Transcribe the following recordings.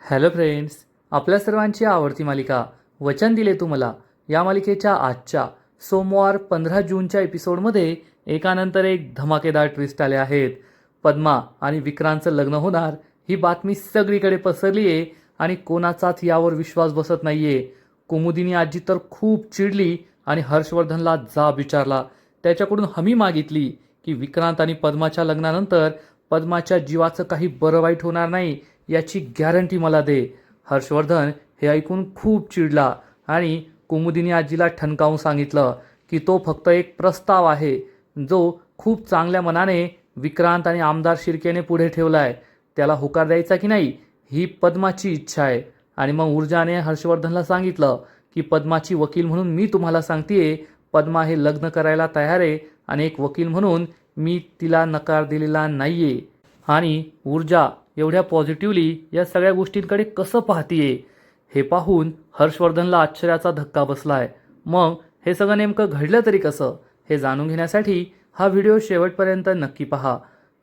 Hello friends, आपल्या सर्वांची आवडती मालिका वचन दिले तू मला या मालिकेच्या आजच्या सोमवार 15 जूनच्या एपिसोडमध्ये एकानंतर एक धमाकेदार ट्विस्ट आले आहेत. पद्मा आणि विक्रांतचं लग्न होणार ही बातमी सगळीकडे पसरली आहे आणि कोणाचाच यावर विश्वास बसत नाहीये. कुमुदिनी आजी तर खूप चिडली आणि हर्षवर्धनला जाब विचारला. त्याच्याकडून हमी मागितली की विक्रांत आणि पद्माच्या लग्नानंतर पद्माच्या जीवाचं काही बरं वाईट होणार नाही याची गॅरंटी मला दे. हर्षवर्धन हे ऐकून खूप चिडला आणि कुमुदिनी आजीला ठणकावून सांगितलं की तो फक्त एक प्रस्ताव आहे जो खूप चांगल्या मनाने विक्रांत आणि आमदार शिर्केने पुढे ठेवलाय. त्याला होकार द्यायचा की नाही ही पद्माची इच्छा आहे. आणि मग ऊर्जाने हर्षवर्धनला सांगितलं की पद्माची वकील म्हणून मी तुम्हाला सांगतेय, पद्मा हे लग्न करायला तयार आहे आणि एक वकील म्हणून मी तिला नकार दिलेला नाहीये. आणि ऊर्जा एवढ्या पॉझिटिव्हली या सगळ्या गोष्टींकडे कसं पाहतीये हे पाहून हर्षवर्धनला आश्चर्याचा धक्का बसलाय. मग हे सगळं नेमकं घडलं तरी कसं हे जाणून घेण्यासाठी हा व्हिडिओ शेवटपर्यंत नक्की पहा.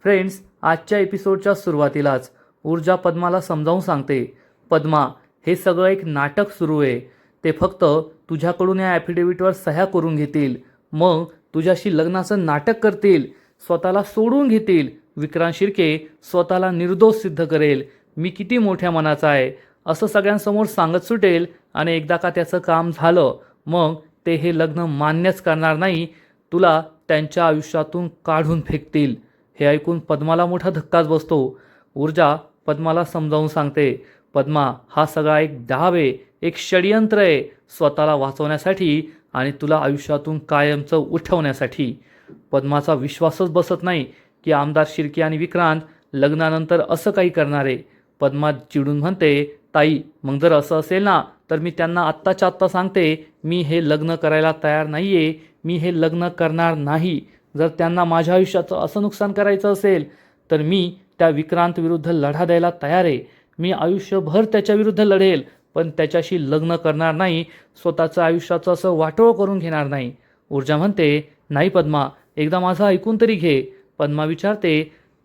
फ्रेंड्स, आजच्या एपिसोडच्या सुरुवातीलाच ऊर्जा पद्माला समजावून सांगते, पद्मा हे सगळं एक नाटक सुरू आहे. ते फक्त तुझ्याकडून या ॲफिडेव्हिटवर सह्या करून घेतील, मग तुझ्याशी लग्नाचं नाटक करतील, स्वतःला सोडून घेतील. विक्रांत शिर्के स्वतःला निर्दोष सिद्ध करेल, मी किती मोठ्या मनाचा आहे असं सगळ्यांसमोर सांगत सुटेल. आणि एकदा का त्याचं काम झालं मग ते हे लग्न मान्यच करणार नाही, तुला त्यांच्या आयुष्यातून काढून फेकतील. हे ऐकून पद्माला मोठा धक्काच बसतो. ऊर्जा पद्माला समजावून सांगते, पद्मा हा सगळा एक डाव आहे, एक षडयंत्र आहे स्वतःला वाचवण्यासाठी आणि तुला आयुष्यातून कायमचं उठवण्यासाठी. पद्माचा विश्वासच बसत नाही की आमदार शिर्के आणि विक्रांत लग्नानंतर असं काही करणार आहे. पद्मा चिडून म्हणते, ताई मग जर असं असेल ना तर मी त्यांना आत्ताच्या आत्ता सांगते, मी हे लग्न करायला तयार नाहीये, मी हे लग्न करणार नाही. जर त्यांना माझ्या आयुष्याचं असं नुकसान करायचं असेल तर मी त्या विक्रांत विरुद्ध लढा द्यायला तयार आहे. मी आयुष्यभर त्याच्याविरुद्ध लढेल, पण त्याच्याशी लग्न करणार नाही, स्वतःचं आयुष्याचं असं वाटोळं करून घेणार नाही. ऊर्जा म्हणते, नाही पद्मा, एकदा माझं ऐकून तरी घे. पद्मा विचारते,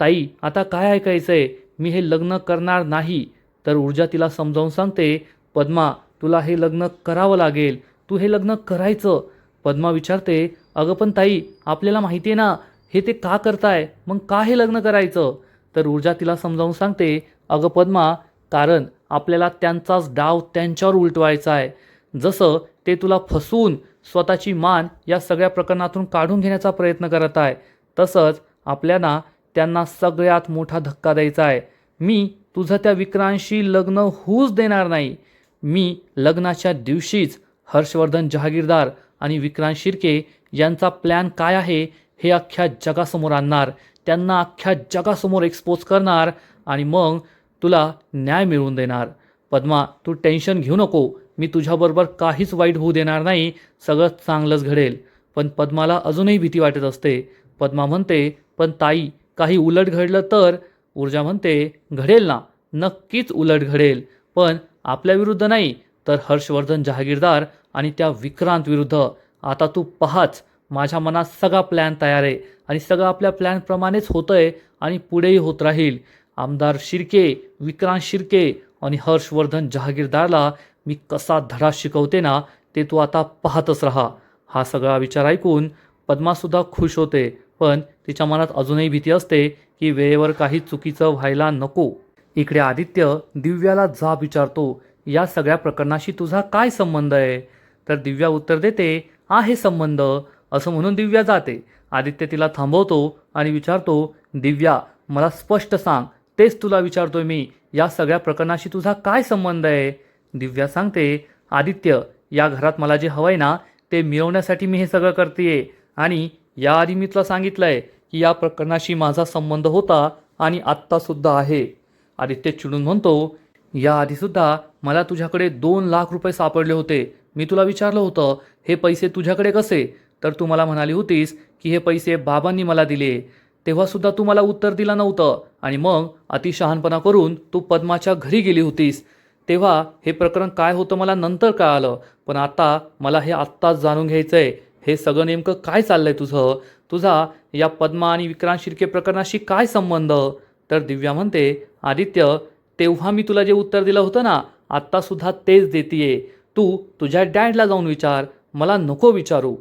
ताई आता काय ऐकायचंय, मी हे लग्न करणार नाही. तर ऊर्जा तिला समजावून सांगते, पद्मा तुला हे लग्न करावं लागेल, तू हे लग्न करायचं. पद्मा विचारते, अगं पण ताई आपल्याला माहिती आहे ना हे ते का करताय, मग का हे लग्न करायचं. तर ऊर्जा तिला समजावून सांगते, अगं पद्मा, कारण आपल्याला त्यांचाच डाव त्यांच्यावर उलटवायचा आहे. जसं ते तुला फसवून स्वतःची मान या सगळ्या प्रकरणातून काढून घेण्याचा प्रयत्न करत आहे, तसंच आपल्याला त्यांना सगळ्यात मोठा धक्का द्यायचा आहे. मी तुझं त्या विक्रांतशी लग्न होऊच देणार नाही. मी लग्नाच्या दिवशीच हर्षवर्धन जहागीरदार आणि विक्रांत शिर्के यांचा प्लॅन काय आहे हे अख्ख्या जगासमोर आणणार, त्यांना अख्ख्या जगासमोर एक्सपोज करणार आणि मग तुला न्याय मिळवून देणार. पद्मा तू टेन्शन घेऊ नको, मी तुझ्याबरोबर काहीच वाईट होऊ देणार नाही, सगळं चांगलंच घडेल. पण पद्माला अजूनही भीती वाटत असते. पद्मा म्हणते, पण ताई काही उलट घडलं तर. ऊर्जा म्हणते, घडेल ना, नक्कीच उलट घडेल, पण आपल्या विरुद्ध नाही तर हर्षवर्धन जहागीरदार आणि त्या विक्रांत विरुद्ध. आता तू पहाच, माझ्या मनात सगळा प्लॅन तयार आहे आणि सगळं आपल्या प्लॅनप्रमाणेच होतंय आणि पुढेही होत राहील. आमदार शिर्के, विक्रांत शिर्के आणि हर्षवर्धन जहागीरदारला मी कसा धडा शिकवते ना ते तू आता पाहतच राहा. हा सगळा विचार ऐकून पद्मासुद्धा खुश होते, पण तिच्या मनात अजूनही भीती असते की वेळेवर काही चुकीचं व्हायला नको. इकडे आदित्य दिव्याला जाब विचारतो, या सगळ्या प्रकरणाशी तुझा काय संबंध आहे. तर दिव्या उत्तर देते, आहे संबंध. असं म्हणून दिव्या जाते. आदित्य तिला थांबवतो आणि विचारतो, दिव्या मला स्पष्ट सांग, तेच तुला विचारतोय मी, या सगळ्या प्रकरणाशी तुझा काय संबंध आहे. दिव्या सांगते, आदित्य या घरात मला जे हवंय ना ते मिळवण्यासाठी मी हे सगळं करतेय आणि याआधी मी तुला सांगितलंय की या प्रकरणाशी माझा संबंध होता आणि आत्तासुद्धा आहे. आदित्य चिडून म्हणतो, याआधीसुद्धा मला तुझ्याकडे 2 लाख रुपये सापडले होते. मी तुला विचारलं होतं हे पैसे तुझ्याकडे कसे, तर तू मला म्हणाली होतीस की हे पैसे बाबांनी मला दिले. तेव्हासुद्धा तू मला उत्तर दिलं नव्हतं आणि मग अतिशहाणपणा करून तू पद्माच्या घरी गेली होतीस. तेव्हा हे प्रकरण काय होतं मला नंतर कळालं, पण आता मला हे आत्ताच जाणून घ्यायचं आहे, हे सगळं नेमकं काय चाललंय तुझं, तुझा या पद्मा आणि विक्रांत शिर्के प्रकरणाशी काय संबंध. तर दिव्या म्हणते, आदित्य तेव्हा मी तुला जे उत्तर दिलं होतं ना, आत्तासुद्धा तेच देतीये. तू तुझ्या डॅडला जाऊन विचार, मला नको विचारू.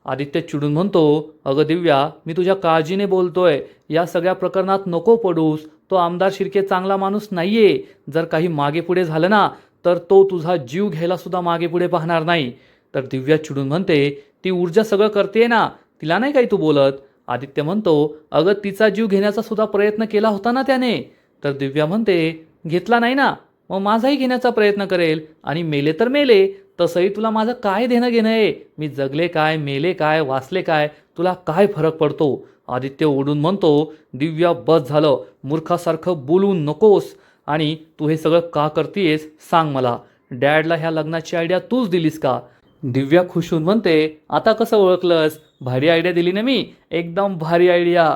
आदित्य चिडून म्हणतो, अगं दिव्या, मी तुझ्या काळजीने बोलतोय. या सगळ्या प्रकरणात नको पडूस. तो आमदार शिर्के चांगला माणूस नाहीये. जर काही मागे पुढे झालं ना, तर तो तुझा जीव घ्यायला सुद्धा मागे पुढे पाहणार नाही. तर दिव्या चिडून म्हणते, ती ऊर्जा सगळं करते ना, तिला नाही काही तू बोलत. आदित्य म्हणतो, अगं तिचा जीव घेण्याचा सुद्धा प्रयत्न केला होता ना त्याने. तर दिव्या म्हणते, घेतला नाही ना, मग माझाही घेण्याचा प्रयत्न करेल आणि मेले तर मेले. तसंही तुला माझं काय देणं घेणं आहे. मी जगले काय, मेले काय, वाचले काय, तुला काय फरक पडतो. आदित्य ओढून म्हणतो, दिव्या बस झालं, मूर्खासारखं बोलू नकोस. आणि तू हे सगळं का करतीयस सांग मला. डॅडला ह्या लग्नाची आयडिया तूच दिलीस का? दिव्या खुश होऊन म्हणते, आता कसं ओळखलंस? भारी आयडिया दिली ना मी, एकदम भारी आयडिया.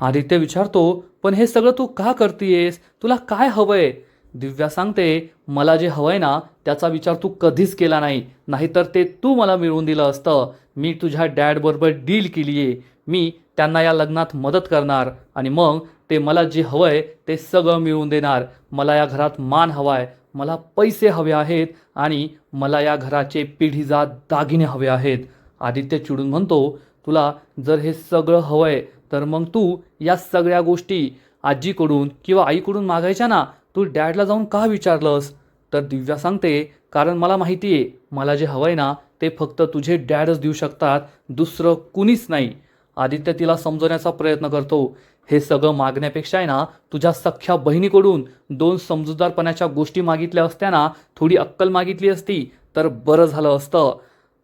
आदित्य विचारतो, पण हे सगळं तू का करतीयस? तुला काय हवंय? दिव्या सांगते, मला जे हवंय ना त्याचा विचार तू कधीच केला नाही. नाहीतर ते तू मला मिळवून दिलं असतं. मी तुझ्या डॅडबरोबर डील केली आहे. मी त्यांना या लग्नात मदत करणार आणि मग ते मला जे हवंय ते सगळं मिळवून देणार. मला या घरात मान हवाय, मला पैसे हवे आहेत आणि मला या घराचे पिढीजात दागिने हवे आहेत. आदित्य चिडून म्हणतो, तुला जर हे सगळं हवंय तर मग तू या सगळ्या गोष्टी आजीकडून किंवा आईकडून मागायच्या ना. तू डॅडला जाऊन का विचारलंस? तर दिव्या सांगते, कारण मला माहिती आहे मला जे हवंय ना ते फक्त तुझे डॅडच देऊ शकतात, दुसरं कुणीच नाही. आदित्य तिला समजवण्याचा प्रयत्न करतो, हे सगळं मागण्यापेक्षा आहे ना तुझ्या सख्ख्या बहिणीकडून 2 समजूतदारपणाच्या गोष्टी मागितल्या असत्या ना, थोडी अक्कल मागितली असती तर बरं झालं असतं.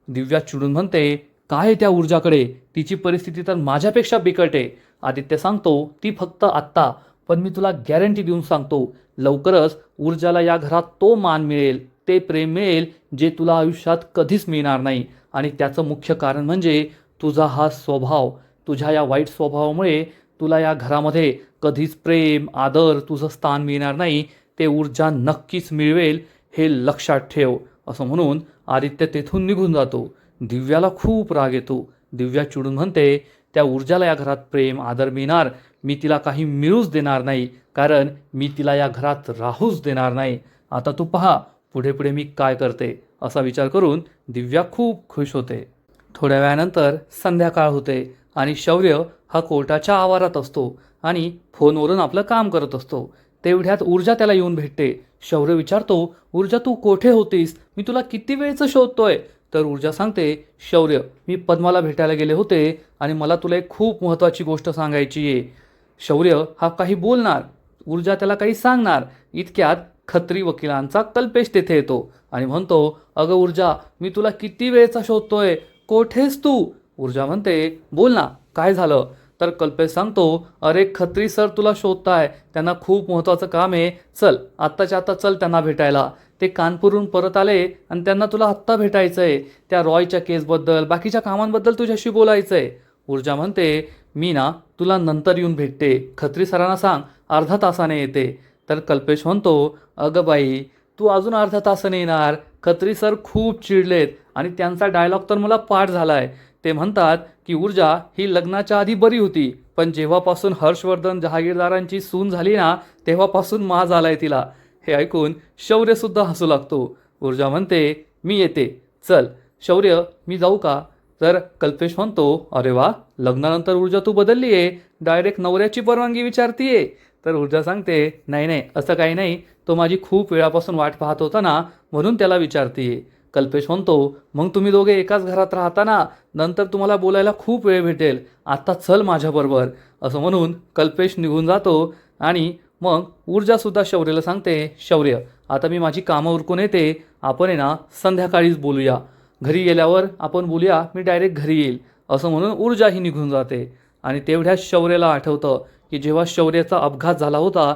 दिव्या चिडून म्हणते, काय आहे त्या ऊर्जाकडे? तिची परिस्थिती तर माझ्यापेक्षा बिकट आहे. आदित्य सांगतो, ती फक्त आत्ता, पण मी तुला गॅरंटी देऊन सांगतो, लवकरच ऊर्जाला या घरात तो मान मिळेल, ते प्रेम मिळेल जे तुला आयुष्यात कधीच मिळणार नाही. आणि त्याचं मुख्य कारण म्हणजे तुझा हा स्वभाव. तुझ्या या वाईट स्वभावामुळे तुला या घरामध्ये कधीच प्रेम, आदर, तुझं स्थान मिळणार नाही. ते ऊर्जा नक्कीच मिळवेल, हे लक्षात ठेव. असं म्हणून आदित्य तेथून निघून जातो. दिव्याला खूप राग येतो. दिव्या चिडून म्हणते, त्या ऊर्जाला या घरात प्रेम, आदर मिळणार. मी तिला काही मिळूच देणार नाही, कारण मी तिला या घरात राहूच देणार नाही. आता तू पहा पुढे पुढे मी काय करते. असा विचार करून दिव्या खूप खुश होते. थोड्या वेळानंतर संध्याकाळ होते आणि शौर्य हा कोर्टाच्या आवारात असतो आणि फोनवरून आपलं काम करत असतो. तेवढ्यात ऊर्जा त्याला येऊन भेटते. शौर्य विचारतो, ऊर्जा तू कोठे होतीस? मी तुला किती वेळचं शोधतोय. तर ऊर्जा सांगते, शौर्य, मी पद्माला भेटायला गेले होते आणि मला तुला एक खूप महत्त्वाची गोष्ट सांगायची आहे. शौर्य हा काही बोलणार, ऊर्जा त्याला काही सांगणार. इतक्यात खत्री वकिलांचा कल्पेश तेथे येतो आणि म्हणतो, अगं ऊर्जा, मी तुला किती वेळचा शोधतोय, कोठेस तू? ऊर्जा म्हणते, बोल ना, काय झालं? तर कल्पेश सांगतो, अरे खत्री सर तुला शोधताय, त्यांना खूप महत्त्वाचं काम आहे. चल आत्ताच्या आत्ता चल त्यांना भेटायला. ते कानपूरहून परत आले आणि त्यांना तुला आत्ता भेटायचं आहे. त्या रॉयच्या केसबद्दल, बाकीच्या कामांबद्दल तुझ्याशी बोलायचं आहे. ऊर्जा म्हणते, मी ना तुला नंतर येऊन भेटते. खत्री सरांना सांग अर्धा तासाने येते. तर कल्पेश म्हणतो, अगं बाई, तू अजून अर्धा तासाने येणार? खत्री सर खूप चिडलेत आणि त्यांचा डायलॉग तर मला पाठ झालाय. ते म्हणतात की ऊर्जा ही लग्नाच्या आधी बरी होती, पण जेव्हापासून हर्षवर्धन जहागीरदारांची सून झाली ना, तेव्हापासून माज आलाय तिला. हे ऐकून शौर्यसुद्धा हसू लागतो. ऊर्जा म्हणते, मी येते, चल. शौर्य, मी जाऊ का? तर कल्पेश म्हणतो, अरे वा, लग्नानंतर ऊर्जा तू बदलली आहे, डायरेक्ट नवऱ्याची परवानगी विचारतीये. तर ऊर्जा सांगते, नाही नाही, असं काही नाही, तो माझी खूप वेळापासून वाट पाहत होता ना, म्हणून त्याला विचारतीये. कल्पेश म्हणतो, मग तुम्ही दोघे एकाच घरात राहता ना, नंतर तुम्हाला बोलायला खूप वेळ भेटेल, आत्ता चल माझ्याबरोबर. असं म्हणून कल्पेश निघून जातो आणि मग ऊर्जासुद्धा शौर्यला सांगते, शौर्य, आता मी माझी कामं उरकून येते, आपण आहे ना संध्याकाळीच बोलूया. घरी गेल्यावर आपण बोलूया, मी डायरेक्ट घरी येईल. असं म्हणून ऊर्जाही निघून जाते. आणि तेवढ्यात शौर्यला आठवतं की जेव्हा शौर्याचा अपघात झाला होता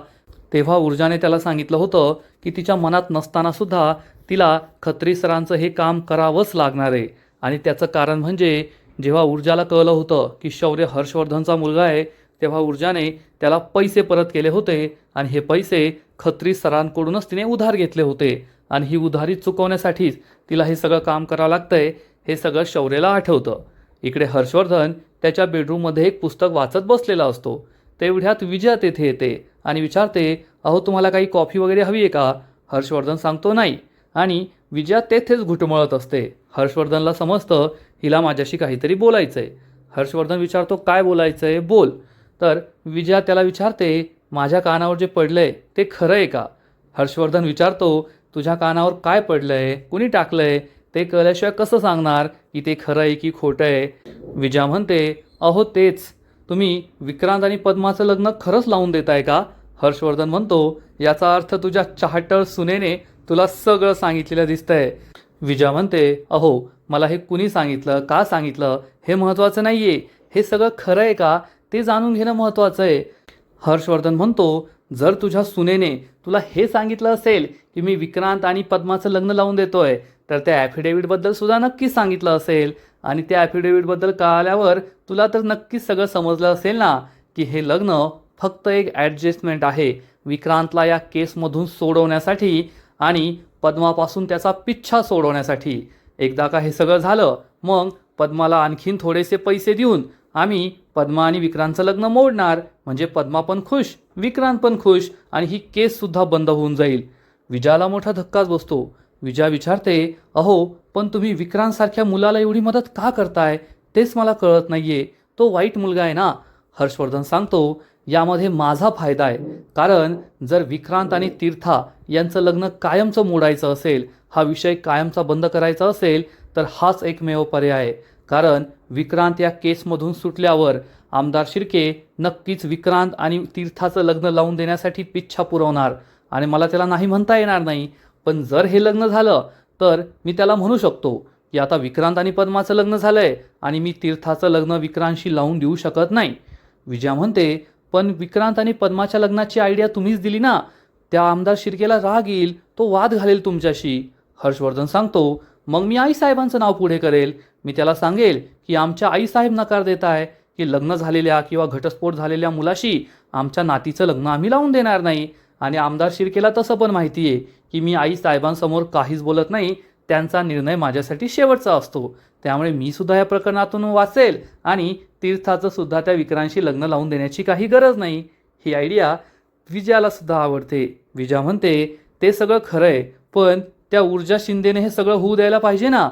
तेव्हा ऊर्जाने त्याला सांगितलं होतं की तिच्या मनात नसतानासुद्धा तिला खत्री सरांचं हे काम करावंच लागणार आहे. आणि त्याचं कारण म्हणजे जेव्हा ऊर्जाला कळलं होतं की शौर्य हर्षवर्धनचा मुलगा आहे, तेव्हा ऊर्जाने त्याला पैसे परत केले होते आणि हे पैसे खत्री सरांकडूनच तिने उधार घेतले होते. आणि ही उधारी चुकवण्यासाठीच तिला हे सगळं काम करावं लागतंय, हे सगळं शौर्यला आठवतं. इकडे हर्षवर्धन त्याच्या बेडरूममध्ये एक पुस्तक वाचत बसलेला असतो. तेवढ्यात विजया तेथे येते आणि विचारते, अहो तुम्हाला काही कॉफी वगैरे हवी आहे का? हर्षवर्धन सांगतो नाही आणि विजया तेथेच घुटमळत असते. हर्षवर्धनला समजतं हिला माझ्याशी काहीतरी बोलायचं आहे. हर्षवर्धन विचारतो, काय बोलायचं आहे, बोल. तर विजया त्याला विचारते, माझ्या कानावर जे पडलंय ते खरं आहे का? हर्षवर्धन विचारतो, तुझ्या कानावर काय पडलंय, कुणी टाकलंय, ते कळल्याशिवाय कसं सांगणार की ते खरं आहे की खोटं आहे? विजया म्हणते, अहो तेच, तुम्ही विक्रांत आणि पद्माचं लग्न खरंच लावून देताय का? हर्षवर्धन म्हणतो, याचा अर्थ तुझ्या चाहटळ सुनेने तुला सगळं सांगितलेलं दिसतंय. विजया म्हणते, अहो मला हे कुणी सांगितलं, का सांगितलं हे महत्त्वाचं नाही आहे, हे सगळं खरं आहे का ते जाणून घेणं महत्त्वाचं आहे. हर्षवर्धन म्हणतो, जर तुझ्या सुनेने तुला हे सांगितलं असेल की मी विक्रांत आणि पद्माचं लग्न लावून देतोय, तर त्या ॲफिडेव्हिटबद्दल सुद्धा नक्कीच सांगितलं असेल आणि त्या ॲफिडेव्हिटबद्दल कळाल्यावर तुला तर नक्कीच सगळं समजलं असेल ना की हे लग्न फक्त एक ॲडजस्टमेंट आहे विक्रांतला या केसमधून सोडवण्यासाठी आणि पद्मापासून त्याचा पिच्छा सोडवण्यासाठी. एकदा का हे सगळं झालं मग पद्माला आणखीन थोडेसे पैसे देऊन आम्ही पद्मा आणि विक्रांतचं लग्न मोडणार, म्हणजे पद्मा पण खुश, विक्रांत पण खुश आणि ही केससुद्धा बंद होऊन जाईल. विजयाला मोठा धक्काच बसतो. विजया विचारते, अहो पण तुम्ही विक्रांतसारख्या मुलाला एवढी मदत का करताय तेच मला कळत नाहीये, तो वाईट मुलगा आहे ना. हर्षवर्धन सांगतो, यामध्ये माझा फायदा आहे, कारण जर विक्रांत आणि तीर्था यांचं लग्न कायमचं मोडायचं असेल, हा विषय कायमचा बंद करायचा असेल, तर हाच एकमेव पर्याय आहे. कारण विक्रांत या केसमधून सुटल्यावर आमदार शिर्के नक्कीच विक्रांत आणि तीर्थाचं लग्न लावून देण्यासाठी पिच्छा पुरवणार आणि मला त्याला नाही म्हणता येणार नाही. पण जर हे लग्न झालं तर मी त्याला म्हणू शकतो की आता विक्रांत आणि पद्माचं लग्न झालंय आणि मी तीर्थाचं लग्न विक्रांतशी लावून देऊ शकत नाही. विजया म्हणते, पण विक्रांत आणि पद्माच्या लग्नाची आयडिया तुम्हीच दिली ना, त्या आमदार शिर्केला राग येईल, तो वाद घालेल तुमच्याशी. हर्षवर्धन सांगतो, मग मी आईसाहेबांचं नाव पुढे करेल, मी त्याला सांगेल की आमच्या आईसाहेब नकार देत आहे की लग्न झालेल्या किंवा घटस्फोट झालेल्या मुलाशी आमच्या नातीचं लग्न आम्ही लावून देणार नाही. आणि आमदार शिर्केला तसं पण माहिती आहे की मी आईसाहेबांसमोर काहीच बोलत नाही, त्यांचा निर्णय माझ्यासाठी शेवटचा असतो. त्यामुळे मी सुद्धा या प्रकरणातून वाचेल आणि तीर्थाचं सुद्धा त्या विक्रांशी लग्न लावून देण्याची काही गरज नाही. ही आयडिया विजयाला सुद्धा आवडते. विजया म्हणते, ते सगळं खरं आहे, पण त्या ऊर्जा शिंदेने हे सगळं होऊ द्यायला पाहिजे ना.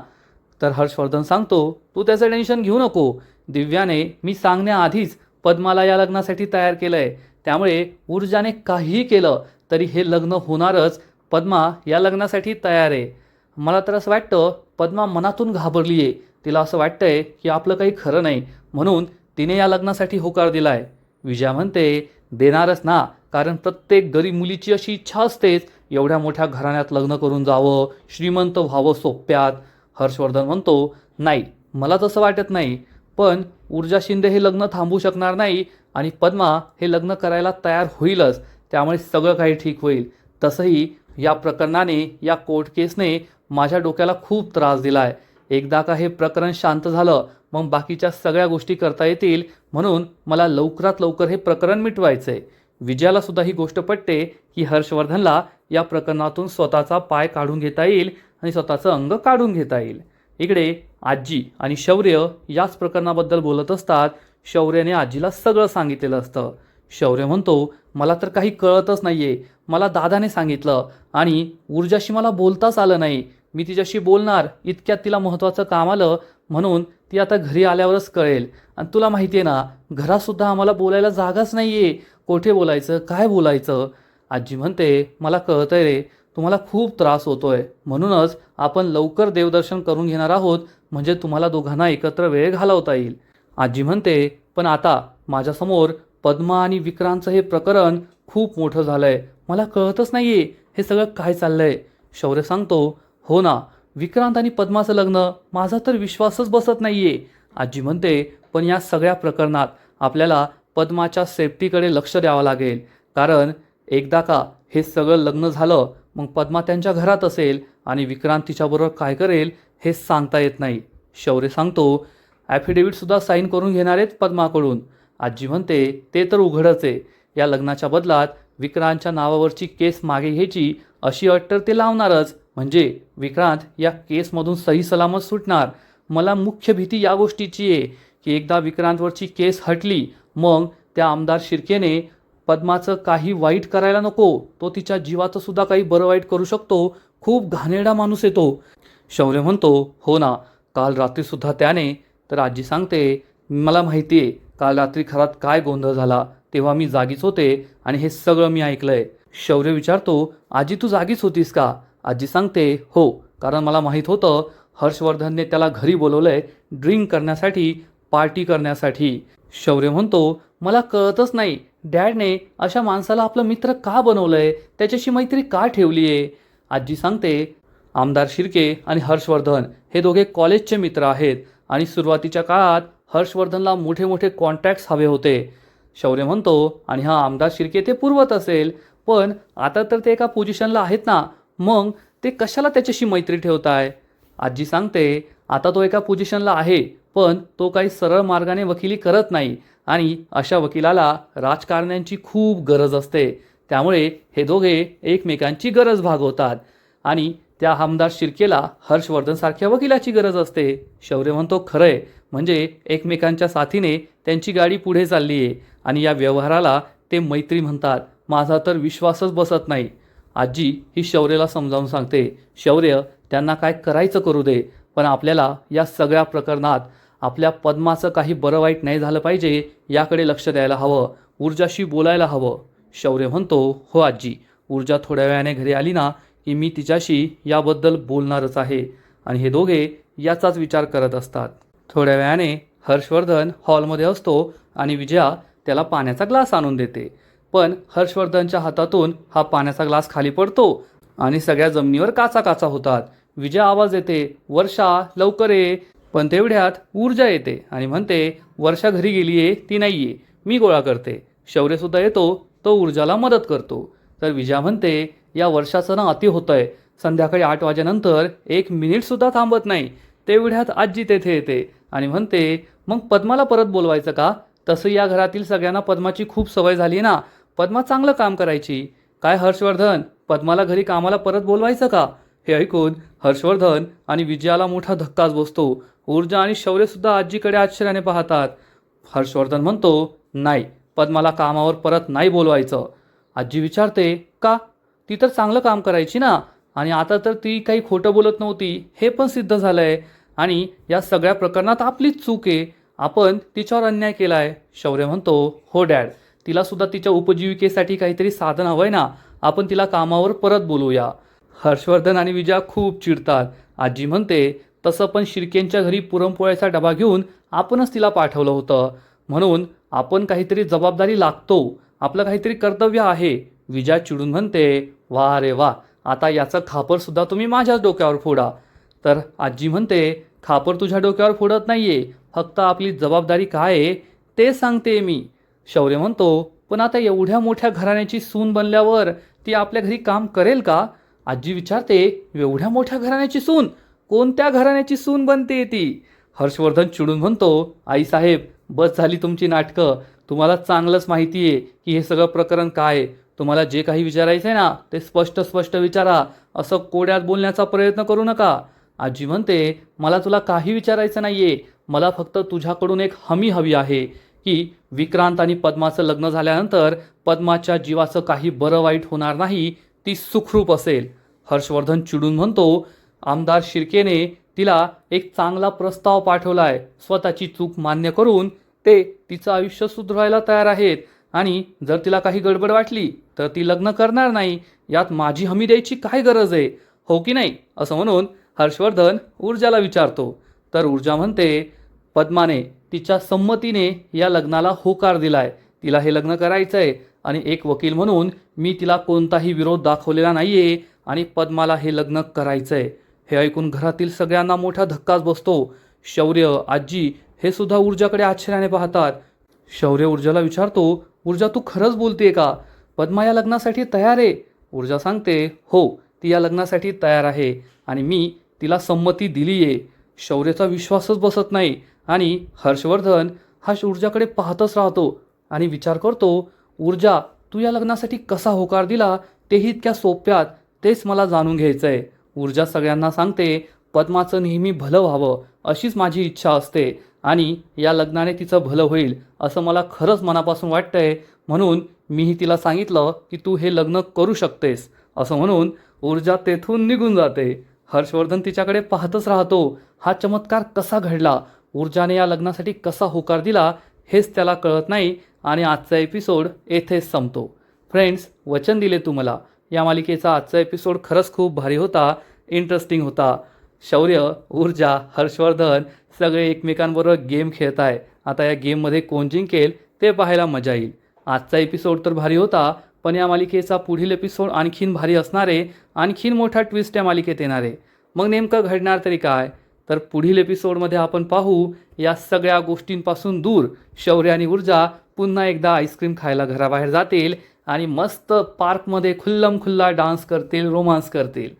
तर हर्षवर्धन सांगतो, तू त्याचं टेन्शन घेऊ नको, दिव्याने मी सांगण्याआधीच पद्माला या लग्नासाठी तयार केलं आहे, त्यामुळे ऊर्जाने काहीही केलं तरी हे लग्न होणारच. पद्मा या लग्नासाठी तयार आहे. मला तर असं वाटतं पद्मा मनातून घाबरली आहे, तिला असं वाटतंय की आपलं काही खरं नाही, म्हणून तिने या लग्नासाठी होकार दिला आहे. विजया म्हणते, देणारच ना, कारण प्रत्येक गरीब मुलीची अशी इच्छा असतेच एवढ्या मोठ्या घराण्यात लग्न करून जावं, श्रीमंत व्हावं सोप्यात. हर्षवर्धन म्हणतो, नाही मला तसं वाटत नाही, पण ऊर्जा शिंदे हे लग्न थांबवू शकणार नाही आणि पद्मा हे लग्न करायला तयार होईलच, त्यामुळे सगळं काही ठीक होईल. तसंही या प्रकरणाने, या कोर्ट केसने माझ्या डोक्याला खूप त्रास दिला आहे. एकदा का हे प्रकरण शांत झालं मग बाकीच्या सगळ्या गोष्टी करता येतील, म्हणून मला लवकरात लवकर हे प्रकरण मिटवायचं आहे. विजयाला सुद्धा ही गोष्ट पटते की हर्षवर्धनला या प्रकरणातून स्वतःचा पाय काढून घेता येईल आणि स्वतःचं अंग काढून घेता येईल. इकडे आजी आणि शौर्य याच प्रकरणाबद्दल बोलत असतात. शौर्याने आजीला सगळं सांगितलेलं असतं. शौर्य म्हणतो, मला तर काही कळतच नाहीये, मला दादाने सांगितलं आणि ऊर्जाशी मला बोलताच आलं नाही, मी तिच्याशी बोलणार इतक्यात तिला महत्त्वाचं काम आलं, म्हणून ती आता घरी आल्यावरच कळेल. आणि तुला माहिती आहे ना, घरातसुद्धा आम्हाला बोलायला जागाच नाही आहे, कोठे बोलायचं, काय बोलायचं. आजी म्हणते, मला कळतंय रे, तुम्हाला खूप त्रास होतोय, म्हणूनच आपण लवकर देवदर्शन करून घेणार आहोत, म्हणजे तुम्हाला दोघांना एकत्र वेळ घालवता येईल. आजी म्हणते, पण आता माझ्यासमोर पद्मा आणि विक्रांतचं हे प्रकरण खूप मोठं झालंय, मला कळतच नाहीये हे सगळं काय चाललंय. शौर्य सांगतो, हो ना, विक्रांत आणि पद्माचं लग्न, माझा तर विश्वासच बसत नाहीये. आजी म्हणते, पण या सगळ्या प्रकरणात आपल्याला पद्माच्या सेफ्टीकडे लक्ष द्यावं लागेल, कारण एकदा का हे सगळं लग्न झालं मग पद्मा त्यांच्या घरात असेल आणि विक्रांत तिच्याबरोबर काय करेल हे सांगता येत नाही. शौर्य सांगतो, ॲफिडेव्हिटसुद्धा साईन करून घेणार आहेत पद्माकडून. आजी म्हणते, ते तर उघडच आहे, या लग्नाच्या बदलात विक्रांतच्या नावावरची केस मागे घ्यायची अशी अट तर ते लावणारच, म्हणजे विक्रांत या केसमधून सही सलामत सुटणार. मला मुख्य भीती या गोष्टीची आहे की एकदा विक्रांतवरची केस हटली मग त्या आमदार शिर्केने पद्माचं काही वाईट करायला नको, तो तिच्या जीवाचं सुद्धा काही बरं वाईट करू शकतो. खूप घाणेरडा माणूस आहे तो. शौर्य म्हणतो, हो ना, काल रात्रीसुद्धा त्याने. तर आजी सांगते, मला माहिती आहे काल रात्री घरात काय गोंधळ झाला, तेव्हा मी जागीच होते आणि हे सगळं मी ऐकलंय. शौर्य विचारतो, आजी तू जागीच होतीस का? आजी सांगते, हो, कारण मला माहीत होतं हर्षवर्धनने त्याला घरी बोलवलंय ड्रिंक करण्यासाठी, पार्टी करण्यासाठी. शौर्य म्हणतो, मला कळतच नाही डॅडने अशा माणसाला आपलं मित्र का बनवलंय, त्याच्याशी मैत्री का ठेवली आहे. आजी सांगते, आमदार शिर्के आणि हर्षवर्धन हे दोघे कॉलेजचे मित्र आहेत आणि सुरुवातीच्या काळात हर्षवर्धनला मोठे मोठे कॉन्ट्रॅक्ट्स हवे होते. शौर्य म्हणतो, आणि हा आमदार शिर्के ते पुरवत असेल, पण आता तर ते एका पोझिशनला आहेत ना, मग ते कशाला त्याच्याशी मैत्री ठेवताय. आजी सांगते, आता तो एका पोझिशनला आहे, पण तो काही सरळ मार्गाने वकिली करत नाही आणि अशा वकिलाला राजकारण्यांची खूप गरज असते. त्यामुळे हे दोघे एकमेकांची गरज भागवतात आणि त्या आमदार शिर्केला हर्षवर्धनसारख्या वकिलाची गरज असते. शौर्य म्हणतो, खरंय, म्हणजे एकमेकांच्या साथीने त्यांची गाडी पुढे चालली आहे आणि या व्यवहाराला ते मैत्री म्हणतात. माझा तर विश्वासच बसत नाही. आजी ही शौर्याला समजावून सांगते, शौर्य, त्यांना काय करायचं करू दे, पण आपल्याला या सगळ्या प्रकरणात आपल्या पद्माचं काही बरं वाईट नाही झालं पाहिजे याकडे लक्ष द्यायला हवं, ऊर्जाशी बोलायला हवं. शौर्य म्हणतो, हो आजी, ऊर्जा थोड्या वेळाने घरी आली ना की मी तिच्याशी याबद्दल बोलणारच आहे. आणि हे दोघे याचाच विचार करत असतात. थोड्या वेळाने हर्षवर्धन हॉलमध्ये असतो आणि विजया त्याला पाण्याचा ग्लास आणून देते, पण हर्षवर्धनच्या हातातून हा पाण्याचा ग्लास खाली पडतो आणि सगळ्या जमिनीवर काचा काचा होतात. विजया आवाज देते, वर्षा लवकर ये. पण तेवढ्यात ऊर्जा येते आणि म्हणते, वर्षा घरी गेलीये, ती नाहीये, मी गोळा करते. शौर्यसुद्धा येतो, तो ऊर्जाला मदत करतो. तर विजया म्हणते, या वर्षाचं ना अति होतंय, संध्याकाळी 8 वाजेनंतर 1 मिनिटसुद्धा थांबत नाही. तेवढ्यात आजी तेथे येते आणि म्हणते, मग पद्माला परत बोलवायचं का? तसं या घरातील सगळ्यांना पद्माची खूप सवय झाली ना, पद्मा चांगलं काम करायची. काय हर्षवर्धन, पद्माला घरी कामाला परत बोलवायचं का? हे ऐकून हर्षवर्धन आणि विजयाला मोठा धक्काच बसतो. ऊर्जा आणि शौर्यसुद्धा आजीकडे आश्चर्याने पाहतात. हर्षवर्धन म्हणतो, नाही, पद्माला कामावर परत नाही बोलवायचं. आजी विचारते, का? ती तर चांगलं काम करायची ना, आणि आता तर ती काही खोटं बोलत नव्हती, हे पण सिद्ध झालंय. आणि या सगळ्या प्रकरणात आपलीच चूक आहे, आपण तिच्यावर अन्याय केलाय. शौर्य म्हणतो, हो डॅड, तिला सुद्धा तिच्या उपजीविकेसाठी काहीतरी साधन हवंय ना, आपण तिला कामावर परत बोलवूया. हर्षवर्धन आणि विजया खूप चिडतात. आजी म्हणते, तसं पण शिर्केंच्या घरी पुरणपोळ्याचा डबा घेऊन आपणच तिला पाठवलं होतं, म्हणून आपण काहीतरी जबाबदारी लागतो, आपलं काहीतरी कर्तव्य आहे. विजया चिडून म्हणते, वा रे वा, आता याचं खापरसुद्धा तुम्ही माझ्याच डोक्यावर फोडा. तर आजी म्हणते, खापर तुझ्या डोक्यावर फोडत नाहीये, फक्त आपली जबाबदारी काय आहे ते सांगते मी. शौर्य म्हणतो, पण आता एवढ्या मोठ्या घराण्याची सून बनल्यावर ती आपल्या घरी काम करेल का? आजी विचारते, एवढ्या मोठ्या घराण्याची सून? कोणत्या घराण्याची सून बनते ती? हर्षवर्धन चिडून म्हणतो, आईसाहेब, बस झाली तुमची नाटकं. तुम्हाला चांगलंच माहिती आहे की हे सगळं प्रकरण काय आहे. तुम्हाला जे काही विचारायचं आहे ना, ते स्पष्ट स्पष्ट विचारा, असं कोड्यात बोलण्याचा प्रयत्न करू नका. आजी म्हणते, मला तुला काही विचारायचं नाहीये, मला फक्त तुझ्याकडून एक हमी हवी आहे की विक्रांत आणि पद्माचं लग्न झाल्यानंतर पद्माच्या जीवाचं काही बरं वाईट होणार नाही, ती सुखरूप असेल. हर्षवर्धन चिडून म्हणतो, आमदार शिर्केने तिला एक चांगला प्रस्ताव पाठवलाय, स्वतःची चूक मान्य करून ते तिचं आयुष्य सुधारायला तयार आहेत आणि जर तिला काही गडबड वाटली तर ती लग्न करणार नाही. यात माझी हमी द्यायची काय गरज आहे, हो की नाही? असं म्हणून हर्षवर्धन ऊर्जाला विचारतो. तर ऊर्जा म्हणते, पद्माने तिच्या संमतीने या लग्नाला होकार दिलाय, तिला हे लग्न करायचंय आणि एक वकील म्हणून मी तिला कोणताही विरोध दाखवलेला नाहीये आणि पद्माला हे लग्न करायचंय. हे ऐकून घरातील सगळ्यांना मोठा धक्काच बसतो. शौर्य, आजी हे सुद्धा ऊर्जाकडे आश्चर्याने पाहतात. शौर्य ऊर्जाला विचारतो, ऊर्जा तू खरंच बोलतेय का? पद्मा या लग्नासाठी तयार आहे? ऊर्जा सांगते, हो, ती या लग्नासाठी तयार आहे आणि मी तिला संमती दिली आहे. शौर्याचा विश्वासच बसत नाही आणि हर्षवर्धन हा ऊर्जाकडे पाहतच राहतो आणि विचार करतो, ऊर्जा, तू या लग्नासाठी कसा होकार दिला तेही इतक्या सोप्यात, तेच मला जाणून घ्यायचं आहे. ऊर्जा सगळ्यांना सांगते, पद्माचं नेहमी भलं व्हावं अशीच माझी इच्छा असते आणि या लग्नाने तिचं भलं होईल असं मला खरंच मनापासून वाटतंय. म्हणून मीही तिला सांगितलं की तू हे लग्न करू शकतेस. असं म्हणून ऊर्जा तेथून निघून जाते. हर्षवर्धन तिच्याकडे पाहतच राहतो. हा चमत्कार कसा घडला, ऊर्जाने या लग्नासाठी कसा होकार दिला हेच त्याला कळत नाही आणि आजचा एपिसोड येथेच संपतो. फ्रेंड्स, वचन दिले तुम्हाला या मालिकेचा आजचा एपिसोड खरंच खूप भारी होता, इंटरेस्टिंग होता. शौर्य, ऊर्जा, हर्षवर्धन सगळे एकमेकांबरोबर गेम खेळत आहे. आता या गेममध्ये कोण जिंकेल ते पाहायला मजा येईल. आजचा एपिसोड तर भारी होता, पण या मालिकेचा पुढील एपिसोड आणखीन भारी असणार आहे. आणखीन मोठा ट्विस्ट या मालिकेत येणार आहे. मग नेमकं घडणार तरी काय, तर पुढील एपिसोडमध्ये आपण पाहू. या सगळ्या गोष्टींपासून दूर शौर्य आणि ऊर्जा पुन्हा एकदा आईस्क्रीम खायला घराबाहेर जातील आणि मस्त पार्कमध्ये खुल्लम खुल्ला डान्स करतील, रोमांस करतील.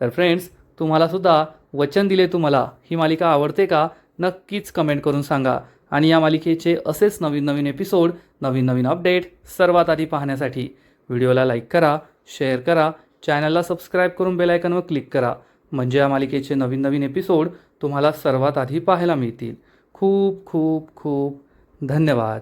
तर फ्रेंड्स, तुम्हालासुद्धा वचन दिले तुम्हाला ही मालिका आवडते का, नक्कीच कमेंट करून सांगा. आणि या मालिकेचे असेच नवीन नवीन एपिसोड, नवीन नवीन अपडेट सर्वात आधी पाहण्यासाठी व्हिडिओला लाईक करा, शेअर करा, चॅनलला सबस्क्राईब करून बेल आयकॉनवर क्लिक करा. म्हणजे या मालिकेचे नवीन नवीन एपिसोड तुम्हाला सर्वात आधी पाहायला मिळतील. खूप खूप खूप धन्यवाद.